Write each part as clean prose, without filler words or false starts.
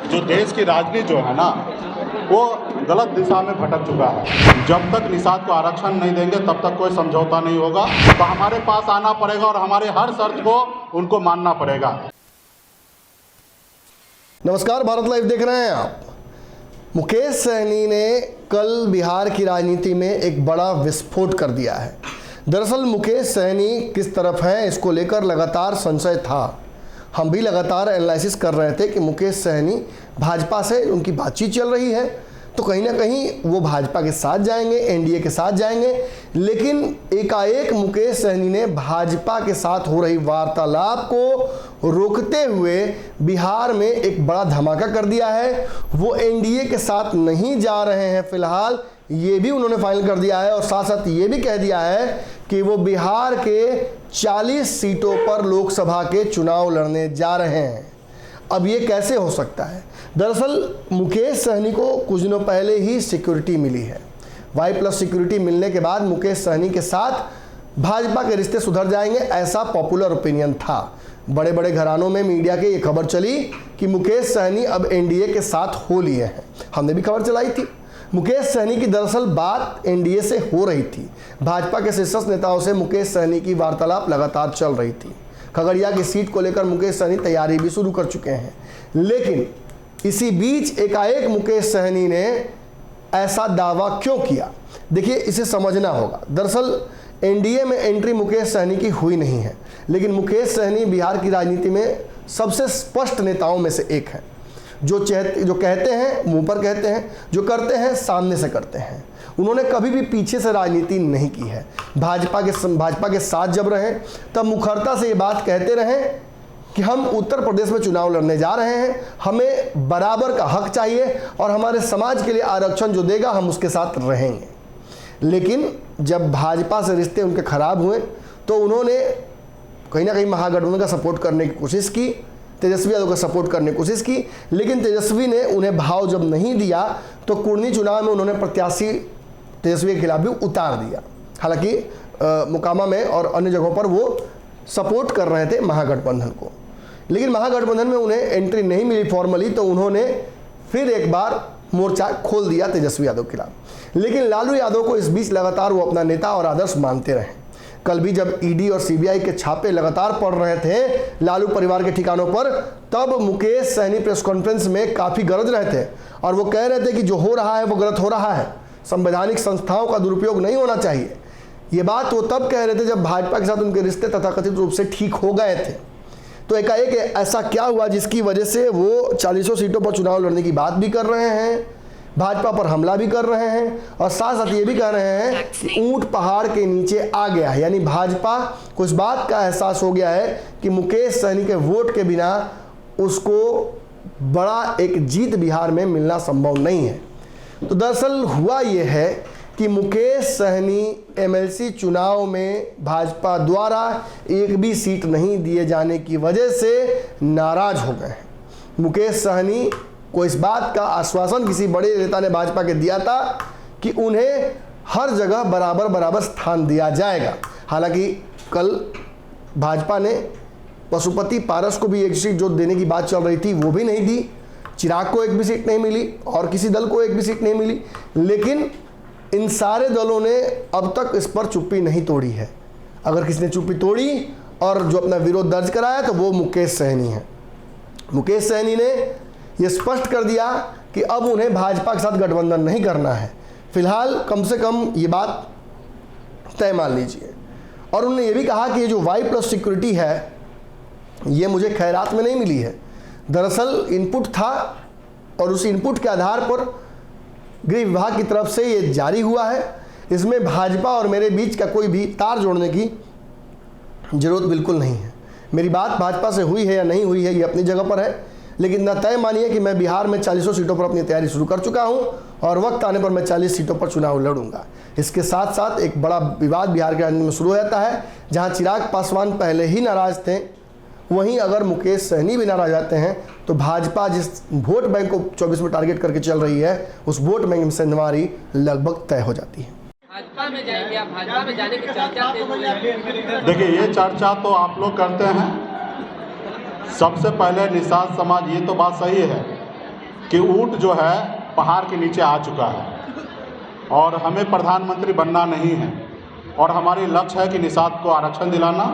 जो देश की राजनीति जो है ना वो गलत दिशा में भटक चुका है। जब तक निषाद को आरक्षण नहीं देंगे तब तक कोई समझौता नहीं होगा। तो हमारे पास आना पड़ेगा और हमारे हर शर्त को उनको मानना पड़ेगा। नमस्कार, भारत लाइव देख रहे हैं आप। मुकेश सहनी ने कल बिहार की राजनीति में एक बड़ा विस्फोट कर दिया है। दरअसल मुकेश सहनी किस तरफ हैं इसको लेकर लगातार संशय था। हम भी लगातार एनालिसिस कर रहे थे कि मुकेश सहनी भाजपा से उनकी बातचीत चल रही है तो कहीं ना कहीं वो भाजपा के साथ जाएंगे, एनडीए के साथ जाएंगे। लेकिन एकाएक मुकेश सहनी ने भाजपा के साथ हो रही वार्तालाप को रोकते हुए बिहार में एक बड़ा धमाका कर दिया है। वो एनडीए के साथ नहीं जा रहे हैं फिलहाल, ये भी उन्होंने फाइनल कर दिया है और साथ साथ ये भी कह दिया है कि वो बिहार के 40 सीटों पर लोकसभा के चुनाव लड़ने जा रहे हैं। अब ये कैसे हो सकता है? दरअसल मुकेश सहनी को कुछ दिनों पहले ही सिक्योरिटी मिली है। Y+ सिक्योरिटी मिलने के बाद मुकेश सहनी के साथ भाजपा के रिश्ते सुधर जाएंगे, ऐसा पॉपुलर ओपिनियन था। बड़े बड़े घरानों में मीडिया के ये खबर चली कि मुकेश सहनी अब एनडीए के साथ हो लिए हैं। हमने भी खबर चलाई थी। मुकेश सहनी की दरअसल बात एनडीए से हो रही थी। भाजपा के शीर्ष नेताओं से मुकेश सहनी की वार्तालाप लगातार चल रही थी। खगड़िया की सीट को लेकर मुकेश सहनी तैयारी भी शुरू कर चुके हैं। लेकिन इसी बीच एकाएक मुकेश सहनी ने ऐसा दावा क्यों किया? देखिए, इसे समझना होगा। दरअसल एनडीए में एंट्री मुकेश सहनी की हुई नहीं है, लेकिन मुकेश सहनी बिहार की राजनीति में सबसे स्पष्ट नेताओं में से एक है। जो कहते हैं मुंह पर कहते हैं, जो करते हैं सामने से करते हैं। उन्होंने कभी भी पीछे से राजनीति नहीं की है। भाजपा के साथ जब रहे तब मुखरता से ये बात कहते रहे कि हम उत्तर प्रदेश में चुनाव लड़ने जा रहे हैं, हमें बराबर का हक चाहिए और हमारे समाज के लिए आरक्षण जो देगा हम उसके साथ रहेंगे। लेकिन जब भाजपा से रिश्ते उनके खराब हुए तो उन्होंने कहीं ना कहीं महागठबंधन का सपोर्ट करने की कोशिश की, तेजस्वी यादव का सपोर्ट करने की कोशिश की। लेकिन तेजस्वी ने उन्हें भाव जब नहीं दिया तो कुर्नी चुनाव में उन्होंने प्रत्याशी तेजस्वी के खिलाफ भी उतार दिया। हालांकि मोकामा में और अन्य जगहों पर वो सपोर्ट कर रहे थे महागठबंधन को, लेकिन महागठबंधन में उन्हें एंट्री नहीं मिली फॉर्मली, तो उन्होंने फिर एक बार मोर्चा खोल दिया तेजस्वी यादव के खिलाफ। लेकिन लालू यादव को इस बीच लगातार वो अपना नेता और आदर्श मानते रहे। कल भी जब ईडी और सीबीआई के छापे लगातार पड़ रहे थे लालू परिवार के ठिकानों पर, तब मुकेश सहनी प्रेस कॉन्फ्रेंस में काफ़ी गरज रहे थे और वो कह रहे थे कि जो हो रहा है वो गलत हो रहा है, संवैधानिक संस्थाओं का दुरुपयोग नहीं होना चाहिए। ये बात वो तब कह रहे थे जब भाजपा के साथ उनके रिश्ते तथाकथित रूप से ठीक हो गए थे। तो एकाएक ऐसा क्या हुआ जिसकी वजह से वो 40 सीटों पर चुनाव लड़ने की बात भी कर रहे हैं, भाजपा पर हमला भी कर रहे हैं और साथ साथ ये भी कह रहे हैं कि ऊंट पहाड़ के नीचे आ गया है। यानी भाजपा को इस बात का एहसास हो गया है कि मुकेश सहनी के वोट के बिना उसको बड़ा एक जीत बिहार में मिलना संभव नहीं है। तो दरअसल हुआ ये है कि मुकेश सहनी एमएलसी चुनाव में भाजपा द्वारा एक भी सीट नहीं दिए जाने की वजह से नाराज हो गए हैं। मुकेश सहनी को इस बात का आश्वासन किसी बड़े नेता ने भाजपा के दिया था कि उन्हें हर जगह बराबर स्थान दिया जाएगा। हालांकि कल भाजपा ने पशुपति पारस को भी एक सीट जो देने की बात चल रही थी वो भी नहीं दी, चिराग को एक भी सीट नहीं मिली और किसी दल को एक भी सीट नहीं मिली। लेकिन इन सारे दलों ने अब तक इस पर चुप्पी नहीं तोड़ी है। अगर किसी ने चुप्पी तोड़ी और जो अपना विरोध दर्ज कराया तो वो मुकेश सहनी है। मुकेश सहनी ने ये स्पष्ट कर दिया कि अब उन्हें भाजपा के साथ गठबंधन नहीं करना है। फिलहाल कम से कम ये बात तय मान लीजिए। और उन्होंने ये भी कहा कि ये जो Y+ सिक्योरिटी है ये मुझे खैरात में नहीं मिली है। दरअसल इनपुट था और उस इनपुट के आधार पर गृह विभाग की तरफ से ये जारी हुआ है। इसमें भाजपा और मेरे बीच का कोई भी तार जोड़ने की जरूरत बिल्कुल नहीं है। मेरी बात भाजपा से हुई है या नहीं हुई है ये अपनी जगह पर है, लेकिन न तय मानिए कि मैं बिहार में 40 सीटों पर अपनी तैयारी शुरू कर चुका हूं और वक्त आने पर मैं 40 सीटों पर चुनाव लड़ूंगा। इसके साथ साथ एक बड़ा विवाद बिहार के राजनीति में शुरू हो जाता है। जहां चिराग पासवान पहले ही नाराज थे, वहीं अगर मुकेश सहनी भी नाराज आते हैं तो भाजपा जिस वोट बैंक को 24 में टारगेट करके चल रही है उस वोट बैंक से हमारी लगभग तय हो जाती है। भाजपा में जाएंगे आप, भाजपा में जाने की चर्चा तेज हो रही है। देखिए, ये चर्चा तो आप लोग करते हैं। सबसे पहले निषाद समाज, ये तो बात सही है कि ऊँट जो है पहाड़ के नीचे आ चुका है और हमें प्रधानमंत्री बनना नहीं है और हमारी लक्ष्य है कि निषाद को आरक्षण दिलाना।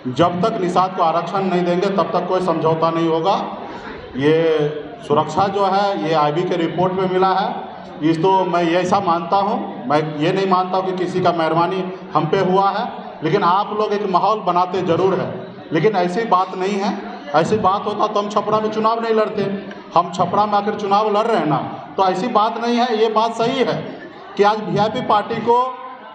जब तक निषाद को आरक्षण नहीं देंगे तब तक कोई समझौता नहीं होगा। ये सुरक्षा जो है ये आईबी के रिपोर्ट में मिला है। इस तो मैं ऐसा मानता हूँ, मैं ये नहीं मानता हूँ कि किसी का मेहरबानी हम पे हुआ है, लेकिन आप लोग एक माहौल बनाते ज़रूर है। लेकिन ऐसी बात नहीं है। ऐसी बात होता तो हम छपरा में चुनाव नहीं लड़ते। हम छपरा में आकर चुनाव लड़ रहे हैं ना, तो ऐसी बात नहीं है। ये बात सही है कि आज वीआईपी पार्टी को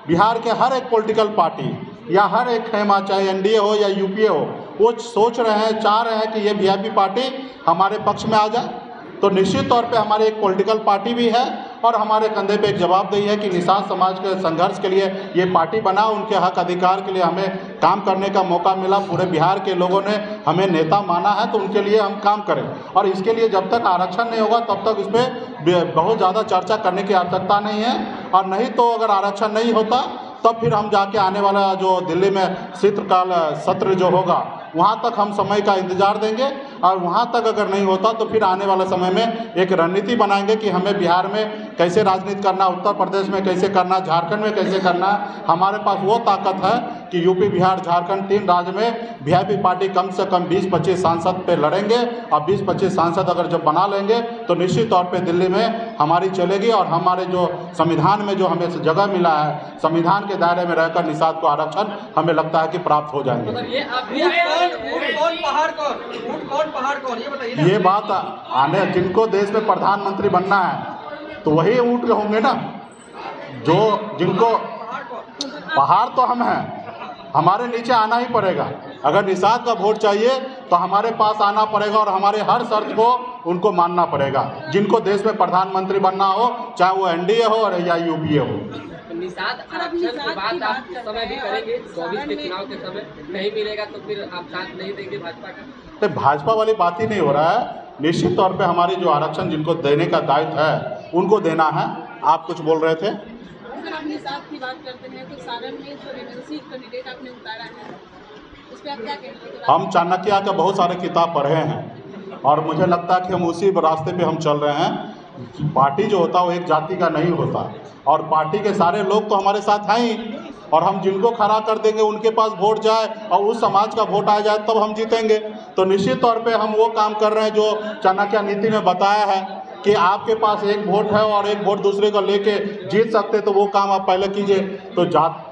बिहार के हर एक पॉलिटिकल पार्टी या हर एक खेमा, चाहे एनडीए हो या यूपीए हो, वो सोच रहे हैं, चाह रहे हैं कि ये वीआईपी पार्टी हमारे पक्ष में आ जाए। तो निश्चित तौर पे हमारी एक पॉलिटिकल पार्टी भी है और हमारे कंधे पे एक जवाबदेही है कि निषाद समाज के संघर्ष के लिए ये पार्टी बना। उनके हक अधिकार के लिए हमें काम करने का मौका मिला। पूरे बिहार के लोगों ने हमें नेता माना है, तो उनके लिए हम काम करें। और इसके लिए जब तक आरक्षण नहीं होगा तब तक इस पर बहुत ज़्यादा चर्चा करने की आवश्यकता नहीं है। और नहीं तो अगर आरक्षण नहीं होता तब फिर हम जाके आने वाला जो दिल्ली में शीतकाल सत्र जो होगा वहाँ तक हम समय का इंतज़ार देंगे। और वहाँ तक अगर नहीं होता तो फिर आने वाले समय में एक रणनीति बनाएंगे कि हमें बिहार में कैसे राजनीति करना, उत्तर प्रदेश में कैसे करना, झारखंड में कैसे करना। हमारे पास वो ताकत है कि यूपी, बिहार, झारखंड 3 राज्य में वीआईपी पार्टी कम से कम 20-25 सांसद पे लड़ेंगे। और 20-25 सांसद अगर जब बना लेंगे तो निश्चित तौर पे दिल्ली में हमारी चलेगी। और हमारे जो संविधान में जो हमें जगह मिला है, संविधान के दायरे में रहकर निषाद को आरक्षण हमें लगता है कि प्राप्त हो जाएंगे। ये बात आने, जिनको देश में प्रधानमंत्री बनना है तो वही ऊँट होंगे ना, जो जिनको पहाड़ तो हम हैं, हमारे नीचे आना ही पड़ेगा। अगर निषाद का वोट चाहिए तो हमारे पास आना पड़ेगा और हमारे हर शर्त को उनको मानना पड़ेगा। जिनको देश में प्रधानमंत्री बनना हो, चाहे वो एनडीए हो और या यूपीए हो। निषाद आरक्षण के बाद आप समय भी करेंगे, 24 के चुनाव के समय नहीं मिलेगा तो फिर आप साथ नहीं देंगे भाजपा का? तो भाजपा वाली बात ही नहीं हो रहा है। निश्चित तौर पे हमारी जो आरक्षण जिनको देने का दायित्व है उनको देना है। आप कुछ बोल रहे थे? सर, आप निषाद की बात करते हैं तो सारण में जो रेवेंसी कैंडिडेट आपने उतारा है उस पर आप क्या कहेंगे? हम चाणक्य के बहुत सारे किताब पढ़े हैं और मुझे लगता है कि हम उसी रास्ते पे हम चल रहे हैं। पार्टी जो होता है वो एक जाति का नहीं होता और पार्टी के सारे लोग तो हमारे साथ हैं ही। और हम जिनको खड़ा कर देंगे उनके पास वोट जाए और उस समाज का वोट आ जाए तब हम जीतेंगे। तो निश्चित तौर पे हम वो काम कर रहे हैं जो चाणक्य नीति में बताया है कि आपके पास एक वोट है और एक वोट दूसरे को लेके जीत सकते, तो वो काम आप पहले कीजिए। तो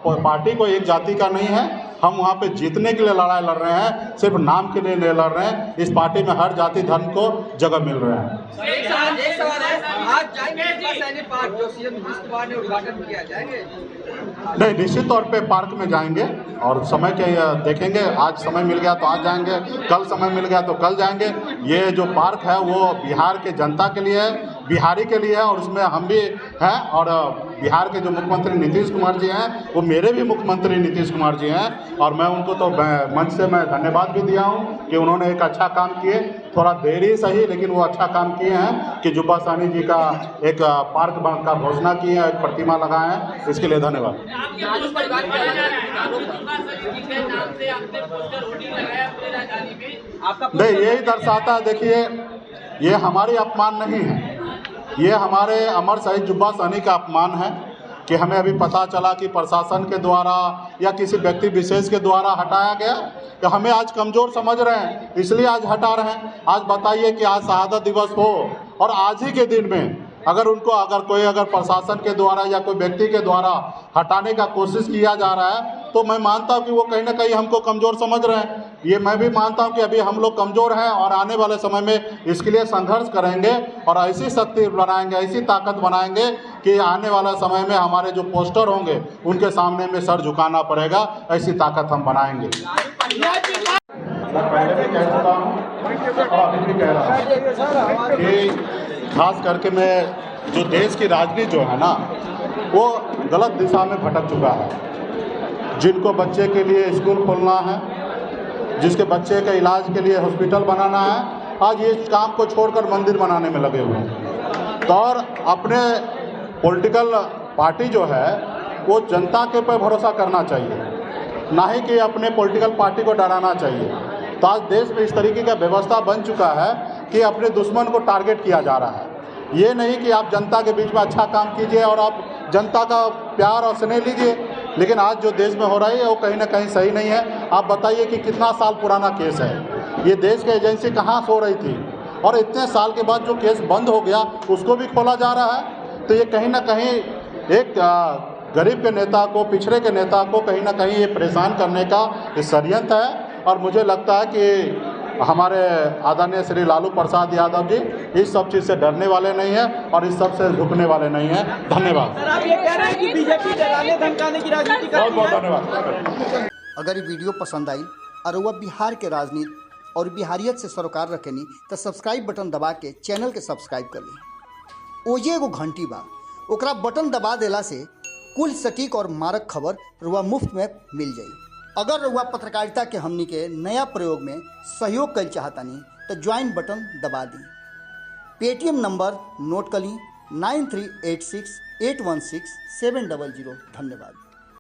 पार्टी को एक जाति का नहीं है, हम वहाँ पे जीतने के लिए लड़ाई लड़ रहे हैं, सिर्फ नाम के लिए नहीं लड़ रहे हैं। इस पार्टी में हर जाति धर्म को जगह मिल रहा है। एक सवाल है, आज जाएंगे पार्क जो सीएम नीतीश कुमार ने उद्घाटन किया, जाएंगे? नहीं, निश्चित तौर पे पार्क में जाएंगे और समय के देखेंगे। आज समय मिल गया तो आज जाएंगे, कल समय मिल गया तो कल जाएंगे। ये जो पार्क है वो बिहार के जनता के लिए है, बिहारी के लिए है और उसमें हम भी हैं। और बिहार के जो मुख्यमंत्री नीतीश कुमार जी हैं वो मेरे भी मुख्यमंत्री नीतीश कुमार जी हैं और मैं उनको तो मंच से मैं धन्यवाद भी दिया हूँ कि उन्होंने एक अच्छा काम किए। थोड़ा देर ही सही लेकिन वो अच्छा काम किए हैं कि जुब्बा साहनी जी का एक पार्क का घोषणा की है, एक प्रतिमा लगाए हैं, इसके लिए धन्यवाद। नहीं, यही दर्शाता है, देखिए ये हमारी अपमान नहीं है, ये हमारे अमर शहीद जुब्बा साहनी का अपमान है कि हमें अभी पता चला कि प्रशासन के द्वारा या किसी व्यक्ति विशेष के द्वारा हटाया गया। कि हमें आज कमज़ोर समझ रहे हैं इसलिए आज हटा रहे हैं। आज बताइए कि आज शहादत दिवस हो और आज ही के दिन में अगर उनको अगर प्रशासन के द्वारा या कोई व्यक्ति के द्वारा हटाने का कोशिश किया जा रहा है तो मैं मानता हूँ कि वो कहीं ना कहीं हमको कमज़ोर समझ रहे हैं। ये मैं भी मानता हूँ कि अभी हम लोग कमज़ोर हैं और आने वाले समय में इसके लिए संघर्ष करेंगे और ऐसी शक्ति बनाएंगे, ऐसी ताकत बनाएंगे कि आने वाला समय में हमारे जो पोस्टर होंगे उनके सामने में सर झुकाना पड़ेगा। ऐसी ताकत हम बनाएंगे। मैं पहले भी कह चुका हूँ और अभी भी कह रहा हूँ कि खास करके मैं जो देश की राजनीति जो है ना वो गलत दिशा में भटक चुका है। जिनको बच्चे के लिए स्कूल खोलना है, जिसके बच्चे के इलाज के लिए हॉस्पिटल बनाना है, आज ये काम को छोड़कर मंदिर बनाने में लगे हुए हैं। तो और अपने पॉलिटिकल पार्टी जो है वो जनता के पर भरोसा करना चाहिए, ना ही कि अपने पॉलिटिकल पार्टी को डराना चाहिए। तो आज देश में इस तरीके का व्यवस्था बन चुका है कि अपने दुश्मन को टारगेट किया जा रहा है। ये नहीं कि आप जनता के बीच में अच्छा काम कीजिए और आप जनता का प्यार और स्नेह लीजिए, लेकिन आज जो देश में हो रहा है वो कहीं ना कहीं सही नहीं है। आप बताइए कि कितना साल पुराना केस है, ये देश की एजेंसी कहाँ सो रही थी, और इतने साल के बाद जो केस बंद हो गया उसको भी खोला जा रहा है। तो ये कहीं ना कहीं एक गरीब के नेता को, पिछड़े के नेता को कहीं ना कहीं ये परेशान करने का ये षड्यंत्र है। और मुझे लगता है कि हमारे आदरणीय श्री लालू प्रसाद यादव जी इस सब चीज़ से डरने वाले नहीं हैं और इस सब से झुकने वाले नहीं हैं। धन्यवाद। सर, आप ये कह रहे हैं कि बीजेपी डराने धमकाने की राजनीति बहुत करती बहुत है। धन्यवाद। अगर ये वीडियो पसंद आई और वह बिहार के राजनीति और बिहारियत से सरोकार रखेनी तो सब्सक्राइब बटन दबा के चैनल के सब्सक्राइब कर ली। ओजे एगो घंटी बा, ओकरा बटन दबा देला से कुल सटीक और मारक खबर रुआ मुफ्त में मिल जाई। अगर रुआ पत्रकारिता के हमनी के नया प्रयोग में सहयोग कर चाहतानी तो ज्वाइन बटन दबा दी। पेटीएम नंबर नोट कर ली 9386816700। धन्यवाद।